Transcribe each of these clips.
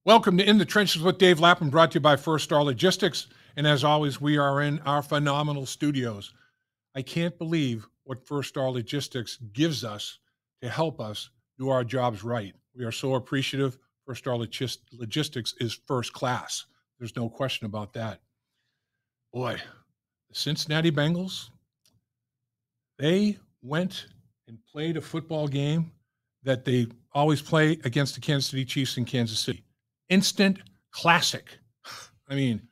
Welcome to In the Trenches with Dave Lapham, brought to you by First Star Logistics. And as always, we are in our phenomenal studios. I can't believe what First Star Logistics gives us to help us do our jobs right. We are so appreciative. First Star Logistics is first class. There's no question about that. Boy, the Cincinnati Bengals, they went and played a football game that they always play against the Kansas City Chiefs in Kansas City. Instant classic. I mean,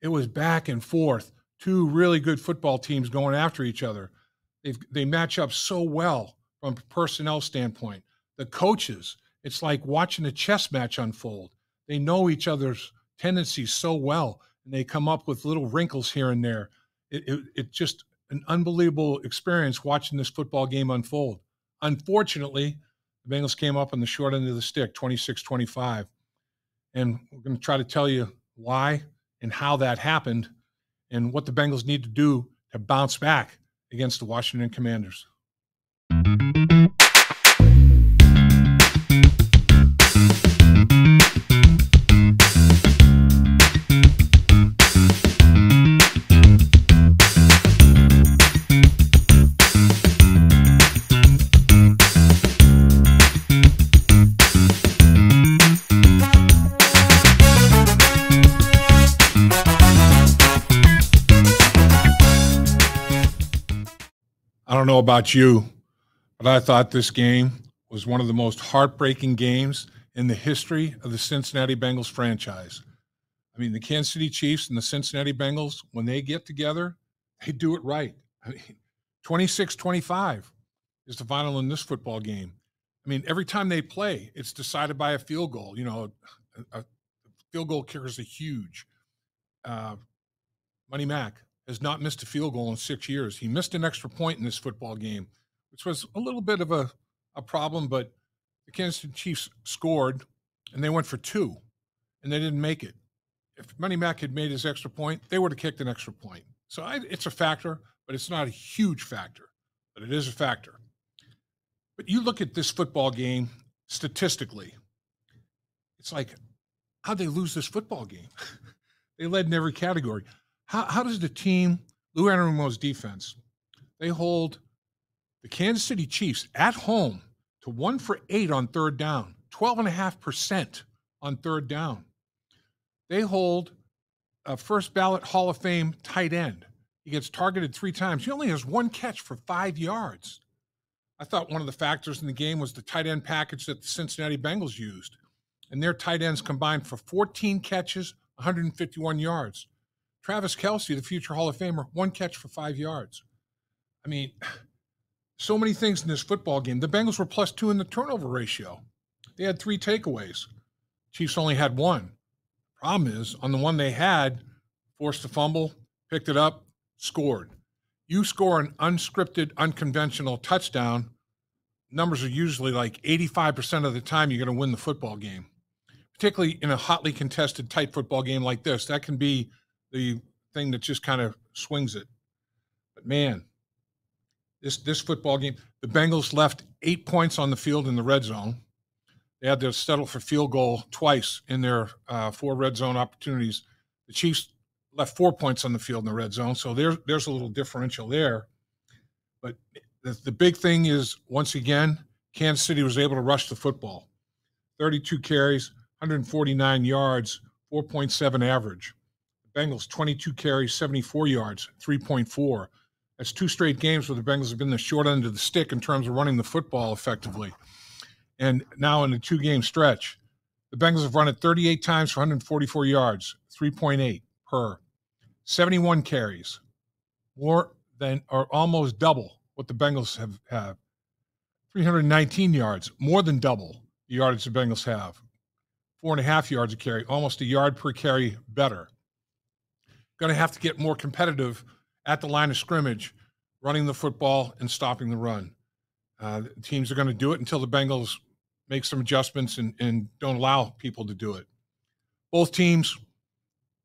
it was back and forth. Two really good football teams going after each other. They match up so well from a personnel standpoint. The coaches, it's like watching a chess match unfold. They know each other's tendencies so well, and they come up with little wrinkles here and there. It's just an unbelievable experience watching this football game unfold. Unfortunately, the Bengals came up on the short end of the stick, 26-25. And we're going to try to tell you why and how that happened and what the Bengals need to do to bounce back against the Washington Commanders. I don't know about you, but I thought this game was one of the most heartbreaking games in the history of the Cincinnati Bengals franchise. I mean, the Kansas City Chiefs and the Cincinnati Bengals, when they get together, they do it right. I mean, 26-25 is the final in this football game. I mean, every time they play, it's decided by a field goal. You know, a field goal kickers are huge. Money Mac has not missed a field goal in 6 years. He missed an extra point in this football game, which was a little bit of a problem, but the Kansas City Chiefs scored, and they went for two, and they didn't make it. If Money Mac had made his extra point, they would have kicked an extra point. So it's a factor, but it's not a huge factor, but it is a factor. But you look at this football game statistically, it's like, how'd they lose this football game? They led in every category. How does the team, Lou Anarumo's defense, they hold the Kansas City Chiefs at home to 1 for 8 on third down, 12.5% on third down. They hold a first ballot Hall of Fame tight end. He gets targeted 3 times. He only has 1 catch for 5 yards. I thought one of the factors in the game was the tight end package that the Cincinnati Bengals used. And their tight ends combined for 14 catches, 151 yards. Travis Kelce, the future Hall of Famer, 1 catch for 5 yards. I mean, so many things in this football game. The Bengals were +2 in the turnover ratio. They had 3 takeaways. Chiefs only had 1. Problem is, on the one they had, forced a fumble, picked it up, scored. You score an unscripted, unconventional touchdown, numbers are usually like 85% of the time you're going to win the football game, particularly in a hotly contested, tight football game like this. That can be the thing that just kind of swings it. But man, this football game, the Bengals left 8 points on the field in the red zone. They had to settle for field goal twice in their 4 red zone opportunities. The Chiefs left 4 points on the field in the red zone, so there's a little differential there. But the big thing is, once again, Kansas City was able to rush the football. 32 carries, 149 yards, 4.7 average. Bengals, 22 carries, 74 yards, 3.4. That's 2 straight games where the Bengals have been the short end of the stick in terms of running the football effectively. And now in a 2-game stretch, the Bengals have run it 38 times for 144 yards, 3.8 per. 71 carries, more than or almost double what the Bengals have. 319 yards, more than double the yardage the Bengals have. 4.5 yards a carry, almost a yard per carry better. Going to have to get more competitive at the line of scrimmage, running the football and stopping the run. Teams are going to do it until the Bengals make some adjustments and don't allow people to do it. Both teams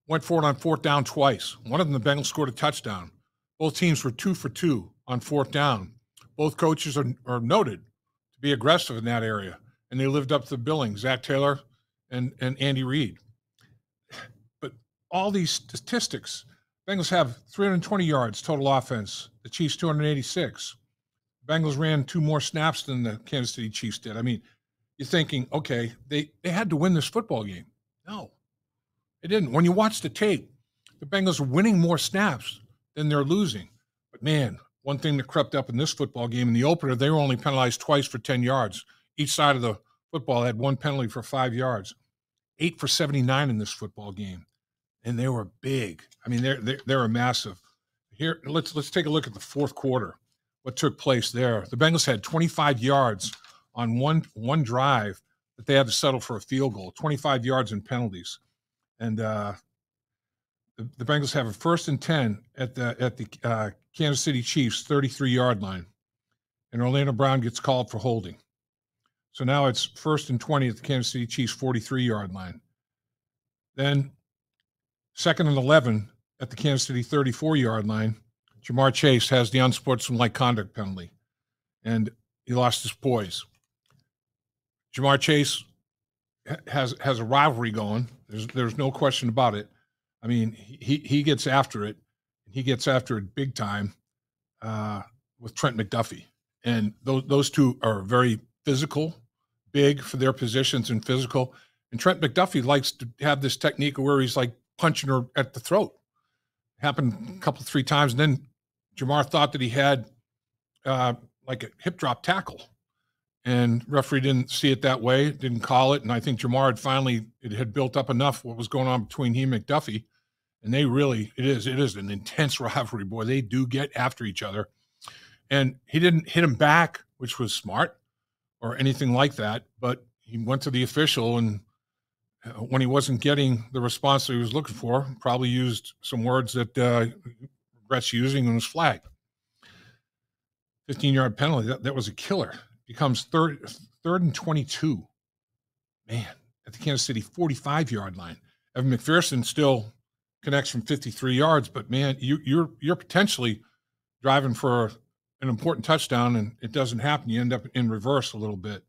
went for it on 4th down twice. One of them, the Bengals scored a touchdown. Both teams were 2 for 2 on 4th down. Both coaches are noted to be aggressive in that area, and they lived up to the billing. Zach Taylor and Andy Reid. But all these statistics, Bengals have 320 yards total offense. The Chiefs 286. Bengals ran 2 more snaps than the Kansas City Chiefs did. I mean, you're thinking, okay, they had to win this football game. No, they didn't. When you watch the tape, the Bengals are winning more snaps than they're losing. But man, one thing that crept up in this football game in the opener, they were only penalized twice for 10 yards. Each side of the football had 1 penalty for 5 yards. 8 for 79 in this football game, and they were big. I mean, they're massive. Here, let's take a look at the fourth quarter. What took place there? The Bengals had 25 yards on one drive that they had to settle for a field goal. 25 yards in penalties, and the Bengals have a 1st and 10 at the Kansas City Chiefs 33-yard line, and Orlando Brown gets called for holding. So now it's 1st and 20 at the Kansas City Chiefs 43-yard line. Then 2nd and 11 at the Kansas City 34-yard line. Jamar Chase has the unsportsmanlike conduct penalty, and he lost his poise. Jamar Chase has a rivalry going. There's no question about it. I mean, he gets after it. He gets after it big time with Trent McDuffie, and those two are very physical, big for their positions and physical. And Trent McDuffie likes to have this technique where he's like punching her at the throat. Happened a couple, 3 times. And then Jamar thought that he had like a hip drop tackle. And referee didn't see it that way, didn't call it. And I think Jamar it had built up enough what was going on between he and McDuffie. And they really, it is an intense rivalry, boy. They do get after each other. And he didn't hit him back, which was smart, or anything like that, but he went to the official, and when he wasn't getting the response that he was looking for, probably used some words that he regrets using and was flagged. 15-yard penalty, that was a killer. Becomes third and 22. Man, at the Kansas City 45-yard line. Evan McPherson still connects from 53 yards, but man, you're potentially driving for an important touchdown, and it doesn't happen. You end up in reverse a little bit.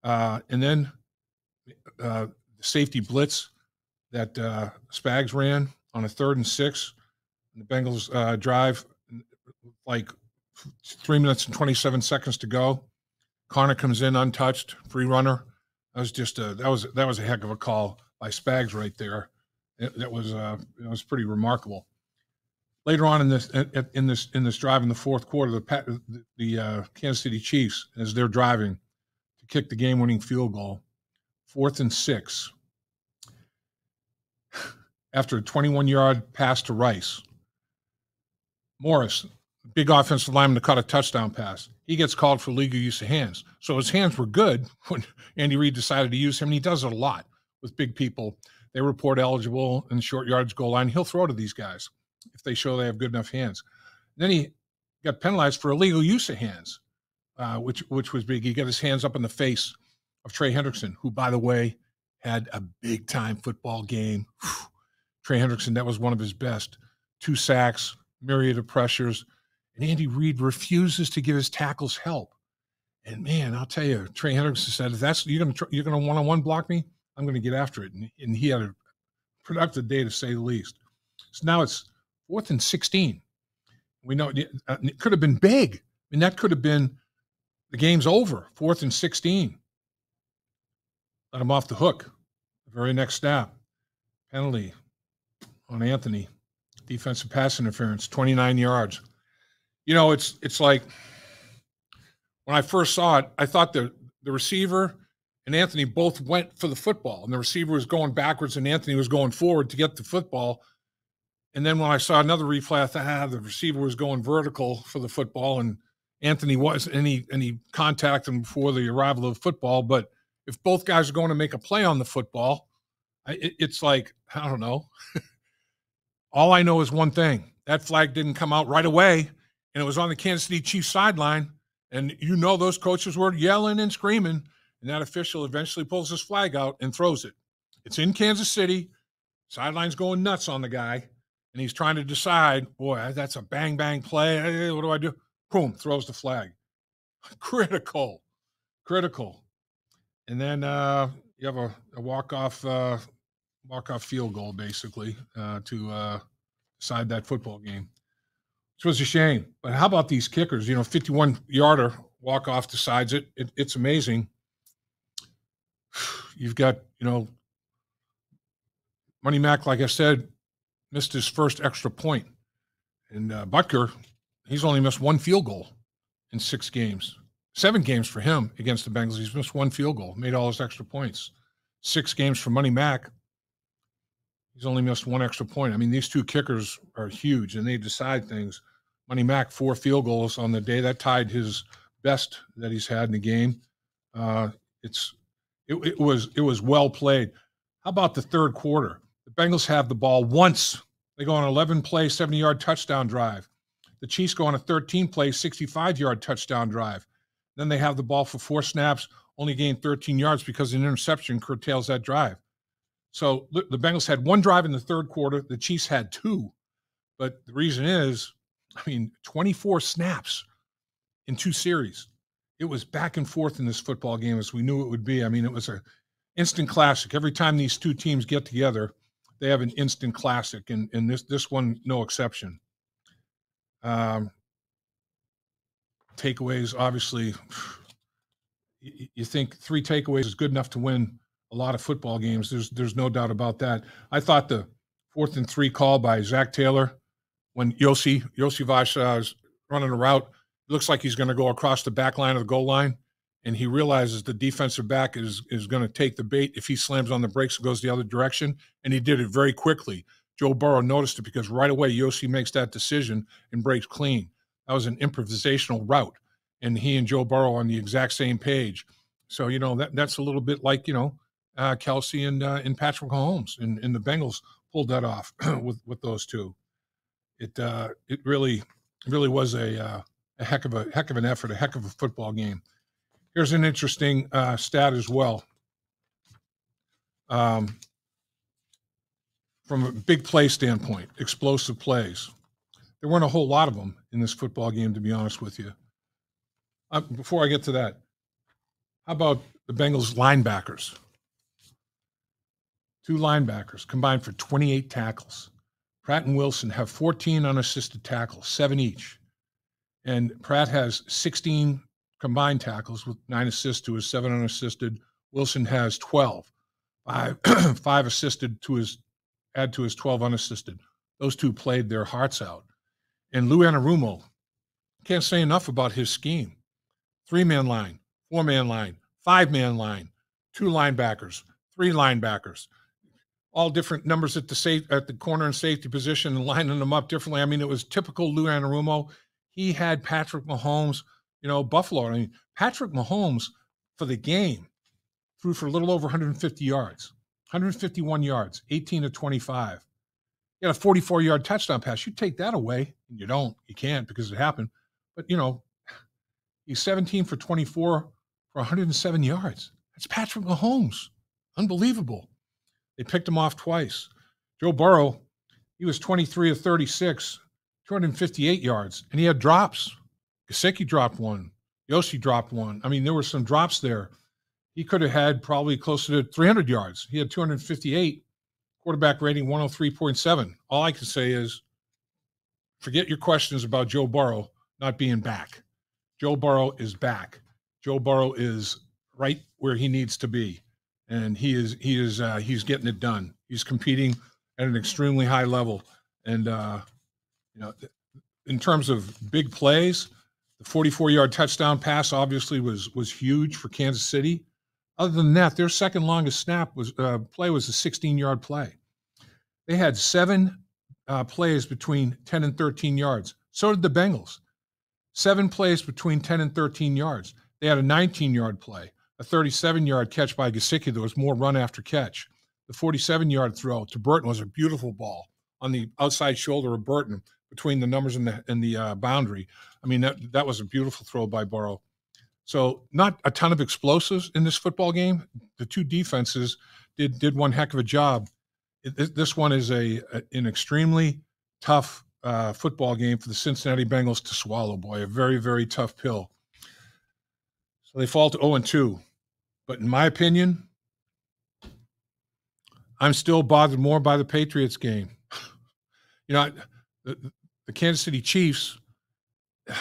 And then the safety blitz that Spags ran on a 3rd and 6. And the Bengals drive like 3 minutes and 27 seconds to go. Connor comes in untouched, free runner. That was just that was a heck of a call by Spags right there. It was pretty remarkable. Later on in this drive in the fourth quarter, the Kansas City Chiefs, as they're driving to kick the game-winning field goal, 4th and 6. After a 21-yard pass to Rice, Morris, big offensive lineman, to cut a touchdown pass. He gets called for legal use of hands. So his hands were good when Andy Reid decided to use him, and he does it a lot with big people. They report eligible in the short yardage goal line. He'll throw to these guys if they show they have good enough hands. Then he got penalized for illegal use of hands, which was big. He got his hands up in the face of Trey Hendrickson, who, by the way, had a big-time football game. Whew. Trey Hendrickson, that was one of his best. 2 sacks, myriad of pressures, and Andy Reid refuses to give his tackles help. And man, I'll tell you, Trey Hendrickson said, "If that's you're gonna one-on-one block me, I'm gonna get after it." And he had a productive day, to say the least. So now it's 4th and 16. We know it could have been big. I mean, that could have been the game's over. 4th and 16. Let him off the hook. The very next snap, penalty on Anthony. Defensive pass interference, 29 yards. You know, it's like when I first saw it, I thought the receiver and Anthony both went for the football, and the receiver was going backwards and Anthony was going forward to get the football. And then when I saw another replay, I thought, the receiver was going vertical for the football, and Anthony was, and he contacted him before the arrival of the football. But if both guys are going to make a play on the football, it's like, I don't know. All I know is one thing. That flag didn't come out right away, and it was on the Kansas City Chiefs sideline. And you know those coaches were yelling and screaming, and that official eventually pulls his flag out and throws it. It's in Kansas City. Sideline's going nuts on the guy, and he's trying to decide, boy, that's a bang-bang play. Hey, what do I do? Boom, throws the flag. Critical. And then you have a walk-off field goal basically to decide that football game, which was a shame. But how about these kickers? 51-yarder walk-off decides it. It's amazing. You've got, Money Mac, like I said, missed his first extra point. And Butker, he's only missed one field goal in 6 games. 7 games for him against the Bengals. He's missed one field goal, made all his extra points. 6 games for Money Mac. He's only missed one extra point. I mean, these two kickers are huge, and they decide things. Money Mac, 4 field goals on the day. That tied his best that he's had in the game. It was well played. How about the third quarter? The Bengals have the ball once. They go on an 11-play, 70-yard touchdown drive. The Chiefs go on a 13-play, 65-yard touchdown drive. Then they have the ball for 4 snaps, only gain 13 yards because an interception curtails that drive. So the Bengals had 1 drive in the third quarter. The Chiefs had 2. But the reason is, 24 snaps in 2 series. It was back and forth in this football game as we knew it would be. It was an instant classic. Every time these two teams get together, they have an instant classic, and this one, no exception. Takeaways, obviously, you think 3 takeaways is good enough to win a lot of football games. There's no doubt about that. I thought the 4th and 3 call by Zach Taylor when Yosivas is running a route, it looks like he's going to go across the back line of the goal line, and he realizes the defensive back is going to take the bait. If he slams on the brakes, it goes the other direction, and he did it very quickly. Joe Burrow noticed it because right away Yossi makes that decision and breaks clean. That was an improvisational route, and he and Joe Burrow on the exact same page. So, that's a little bit like, Kelsey and Patrick Mahomes, and the Bengals pulled that off with those two. It really was a heck of an effort, a heck of a football game. Here's an interesting stat as well. From a big play standpoint, explosive plays. There weren't a whole lot of them in this football game, to be honest with you. Before I get to that, how about the Bengals linebackers? 2 linebackers combined for 28 tackles. Pratt and Wilson have 14 unassisted tackles, 7 each. And Pratt has 16 combined tackles with 9 assists to his 7 unassisted. Wilson has 12, 5 assisted to his 12 unassisted. Those two played their hearts out. And Lou Anarumo, can't say enough about his scheme. 3-man line, 4-man line, 5-man line, 2 linebackers, 3 linebackers, all different numbers at the corner and safety position and lining them up differently. It was typical Lou Anarumo. He had Patrick Mahomes, Buffalo. Patrick Mahomes for the game threw for a little over 150 yards, 151 yards, 18 to 25. He had a 44-yard touchdown pass. You take that away, and you can't because it happened. But, he's 17 for 24 for 107 yards. That's Patrick Mahomes. Unbelievable. They picked him off twice. Joe Burrow, he was 23 of 36, 258 yards, and he had drops. Gesicki dropped 1. Yossi dropped 1. There were some drops there. He could have had probably closer to 300 yards. He had 258, quarterback rating 103.7. All I can say is forget your questions about Joe Burrow not being back. Joe Burrow is back. Joe Burrow is right where he needs to be. And he's getting it done. He's competing at an extremely high level. And, in terms of big plays, the 44-yard touchdown pass obviously was huge for Kansas City. Other than that, their second longest play was a 16-yard play. They had 7 plays between 10 and 13 yards. So did the Bengals. 7 plays between 10 and 13 yards. They had a 19-yard play, a 37-yard catch by Gesicki. There was more run after catch. The 47-yard throw to Burton was a beautiful ball on the outside shoulder of Burton between the numbers and the boundary. That was a beautiful throw by Burrow. So not a ton of explosives in this football game. The 2 defenses did one heck of a job. This one is an extremely tough football game for the Cincinnati Bengals to swallow, boy. A very, very tough pill. So they fall to 0-2. But in my opinion, I'm still bothered more by the Patriots game. You know, the Kansas City Chiefs,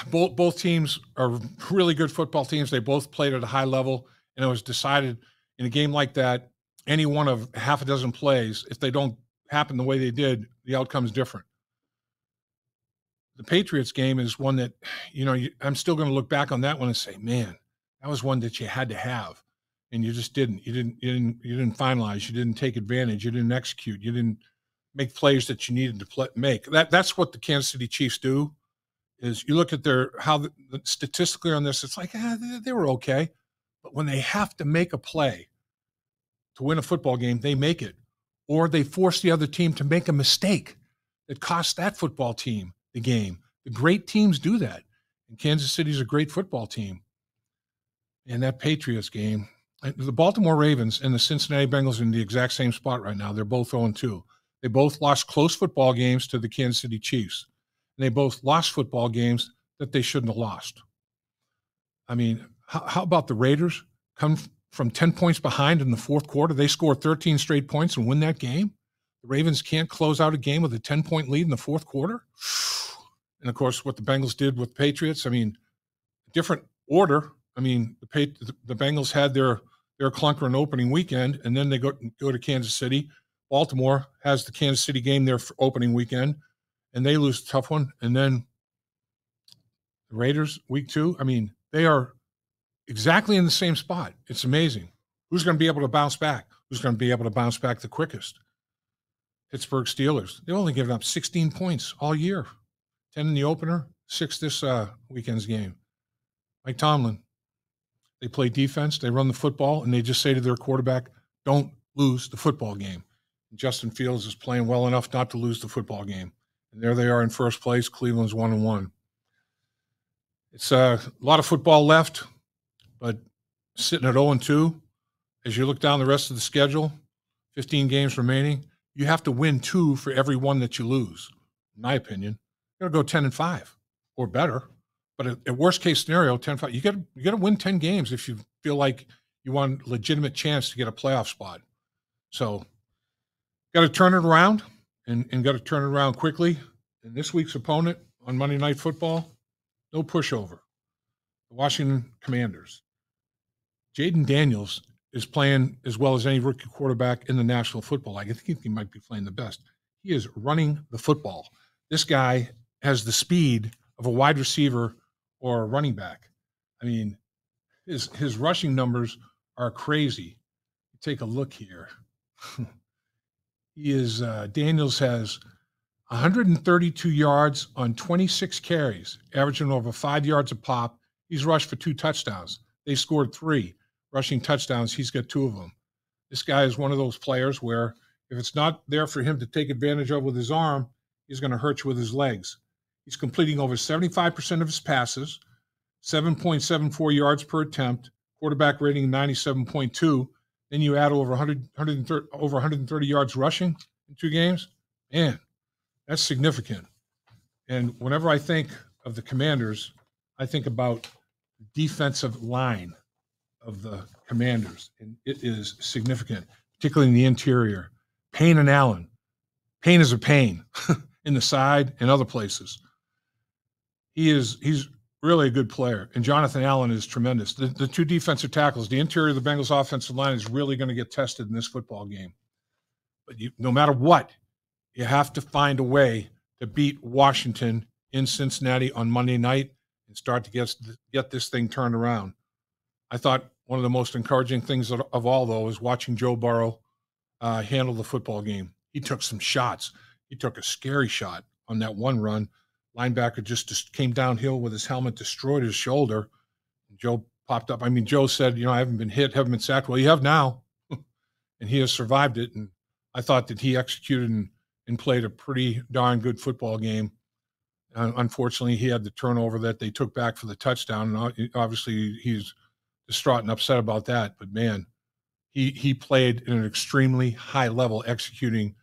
both teams are really good football teams. They both played at a high level, and it was decided in a game like that, any one of half a dozen plays, if they don't happen the way they did, the outcome's different. The Patriots game is one that, I'm still going to look back on that one and say, man, that was one that you had to have, and you just didn't. You didn't finalize. You didn't take advantage. You didn't execute. You didn't make plays that you needed to make. That's what the Kansas City Chiefs do. Is you look at statistically on this, it's like they were okay, but when they have to make a play to win a football game, they make it, or they force the other team to make a mistake that costs that football team the game. The great teams do that, and Kansas City's a great football team. And that Patriots game, the Baltimore Ravens and the Cincinnati Bengals are in the exact same spot right now. They're both 0-2. They both lost close football games to the Kansas City Chiefs. And they both lost football games that they shouldn't have lost. I mean, how about the Raiders come from 10 points behind in the fourth quarter? They score 13 straight points and win that game. The Ravens can't close out a game with a 10-point lead in the fourth quarter. And, of course, what the Bengals did with the Patriots, I mean, different order. I mean, the Bengals had their clunker in opening weekend, and then they go to Kansas City. Baltimore has the Kansas City game there for opening weekend, and they lose a tough one. And then the Raiders, week 2, I mean, they are exactly in the same spot. It's amazing. Who's going to be able to bounce back? Who's going to be able to bounce back the quickest? Pittsburgh Steelers. They've only given up 16 points all year. 10 in the opener, 6 this weekend's game. Mike Tomlin, they play defense, they run the football, and they just say to their quarterback, don't lose the football game. And Justin Fields is playing well enough not to lose the football game. And there they are in first place. Cleveland's 1-1. It's a lot of football left, but sitting at 0-2, as you look down the rest of the schedule, 15 games remaining, you have to win 2 for every one that you lose, in my opinion. You got to go 10-5 or better. But at worst case scenario, 10-5, you got to win 10 games if you feel like you want a legitimate chance to get a playoff spot. So got to turn it around and got to turn it around quickly. And this week's opponent on Monday Night Football, no pushover. The Washington Commanders. Jaden Daniels is playing as well as any rookie quarterback in the National Football League. I think he might be playing the best. He is running the football. This guy has the speed of a wide receiver or a running back. I mean, his rushing numbers are crazy. Take a look here. Daniels has 132 yards on 26 carries, averaging over 5 yards a pop. He's rushed for 2 touchdowns. They scored 3 rushing touchdowns. He's got 2 of them. This guy is one of those players where if it's not there for him to take advantage of with his arm, he's going to hurt you with his legs. He's completing over 75% of his passes, 7.74 yards per attempt, quarterback rating 97.2. Then you add over 130 yards rushing in 2 games. Man, that's significant. And whenever I think of the Commanders, I think about the defensive line of the Commanders, and it is significant, particularly in the interior. Payne and Allen. Payne is a pain in the side and other places. He's really a good player, and Jonathan Allen is tremendous. The 2 defensive tackles, the interior of the Bengals offensive line is really going to get tested in this football game. But no matter what, you have to find a way to beat Washington in Cincinnati on Monday night and start to get this thing turned around. I thought one of the most encouraging things of all, though, is watching Joe Burrow handle the football game. He took some shots. He took a scary shot on that one run. Linebacker just came downhill with his helmet, destroyed his shoulder. And Joe popped up. I mean, Joe said, I haven't been hit, haven't been sacked. Well, you have now. And he has survived it. And I thought that he executed and played a pretty darn good football game. Unfortunately, he had the turnover that they took back for the touchdown. And obviously, he's distraught and upset about that. But, man, he played at an extremely high level, executing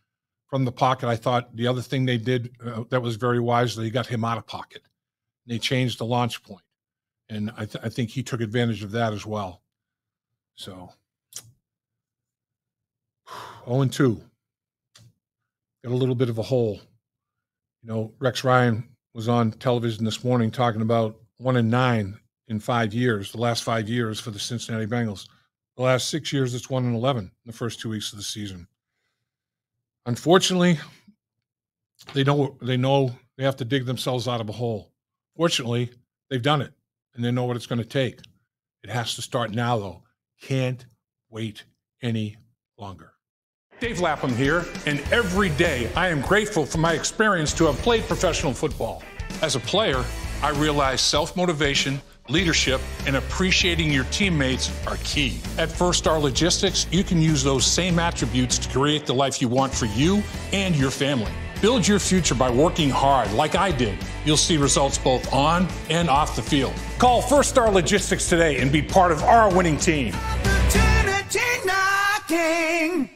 from the pocket. I thought the other thing they did that was very wise, they got him out of pocket. They changed the launch point. And I think he took advantage of that as well. So 0-2. Got a little bit of a hole. You know, Rex Ryan was on television this morning talking about 1-9 in 5 years, the last 5 years for the Cincinnati Bengals. The last 6 years, it's 1-11 in the first 2 weeks of the season. Unfortunately, they know they have to dig themselves out of a hole. Fortunately, they've done it, and they know what it's going to take. It has to start now, though. Can't wait any longer. Dave Lapham here, and every day I am grateful for my experience to have played professional football. As a player, I realized self-motivation, leadership, and appreciating your teammates are key. At First Star Logistics, you can use those same attributes to create the life you want for you and your family. Build your future by working hard like I did. You'll see results both on and off the field. Call First Star Logistics today and be part of our winning team. Opportunity knocking.